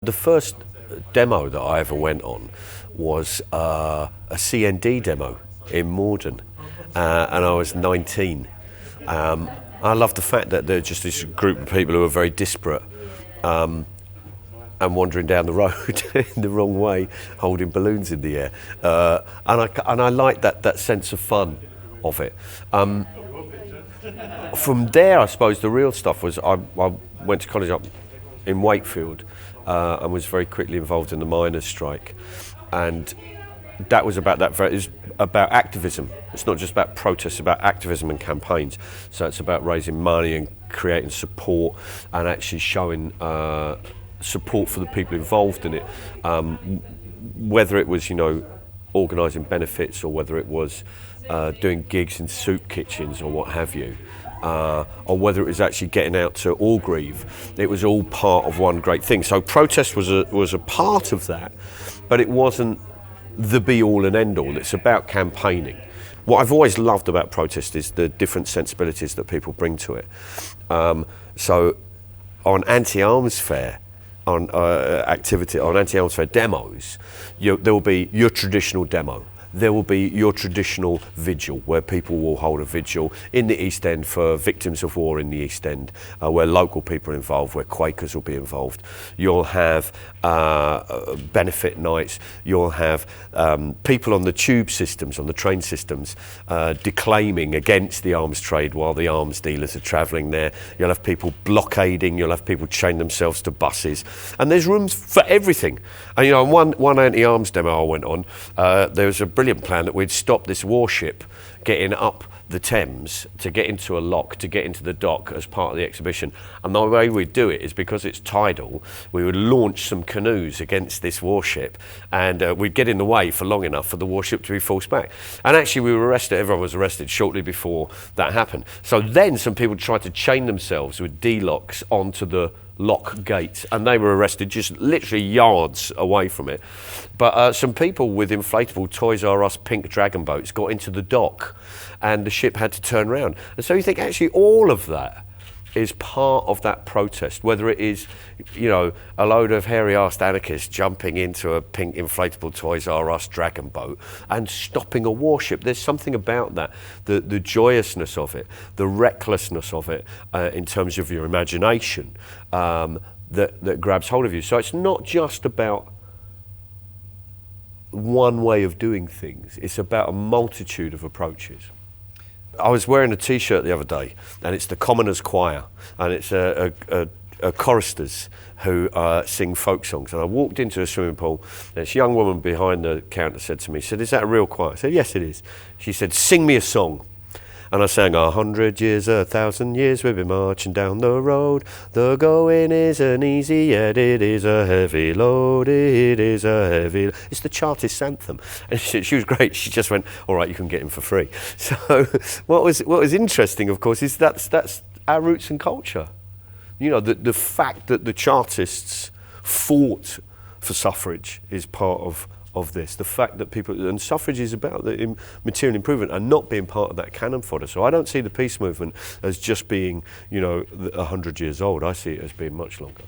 The first demo that I ever went on was a CND demo in Morden, and I was 19. I love the fact that they're just this group of people who are very disparate and wandering down the road in the wrong way, holding balloons in the air. And I like that sense of fun of it. From there, I suppose the real stuff was I went to college up in Wakefield and was very quickly involved in the miners' strike. And that was about that. It's about activism. It's not just about protests, it's about activism and campaigns. So it's about raising money and creating support and actually showing support for the people involved in it. Whether it was, organising benefits or whether it was doing gigs in soup kitchens or what have you. Or whether it was actually getting out to Orgreave, it was all part of one great thing. So protest was a part of that, but it wasn't the be-all and end-all. It's about campaigning. What I've always loved about protest is the different sensibilities that people bring to it. So on anti-arms fair, on anti-arms fair demos, there will be your traditional demo. There will be your traditional vigil, where people will hold a vigil in the East End for victims of war in the East End, where local people are involved, where Quakers will be involved. You'll have benefit nights. You'll have people on the tube systems, on the train systems, declaiming against the arms trade while the arms dealers are travelling there. You'll have people blockading. You'll have people chain themselves to buses. And there's rooms for everything. And one anti-arms demo I went on, there was a brilliant plan that we'd stop this warship getting up the Thames to get into a lock, to get into the dock as part of the exhibition. And the way we'd do it is, because it's tidal, we would launch some canoes against this warship, and we'd get in the way for long enough for the warship to be forced back. And actually we were arrested, everyone was arrested shortly before that happened. So then some people tried to chain themselves with D-locks onto the lock gates, and they were arrested just literally yards away from it. But some people with inflatable Toys R Us pink dragon boats got into the dock, and the ship had to turn around. And so you think actually all of that is part of that protest, whether it is, a load of hairy-arsed anarchists jumping into a pink inflatable Toys R Us dragon boat and stopping a warship. There's something about that, the joyousness of it, the recklessness of it in terms of your imagination that grabs hold of you. So it's not just about one way of doing things, it's about a multitude of approaches. I was wearing a T-shirt the other day, and it's the Commoners Choir, and it's a choristers who sing folk songs. And I walked into a swimming pool, and this young woman behind the counter said to me, she said, "Is that a real choir?" I said, "Yes, it is." She said, "Sing me a song." And I sang, 100 years, 1,000 years, we've been marching down the road. The going isn't easy, yet it is a heavy load. It is a heavy load. It's the Chartist anthem. And she was great. She just went, "All right, you can get him for free." So what was interesting, of course, is that's our roots and culture. The fact that the Chartists fought for suffrage is part of this. The fact that and suffrage is about the material improvement and not being part of that cannon fodder. So I don't see the peace movement as just being, 100 years old. I see it as being much longer.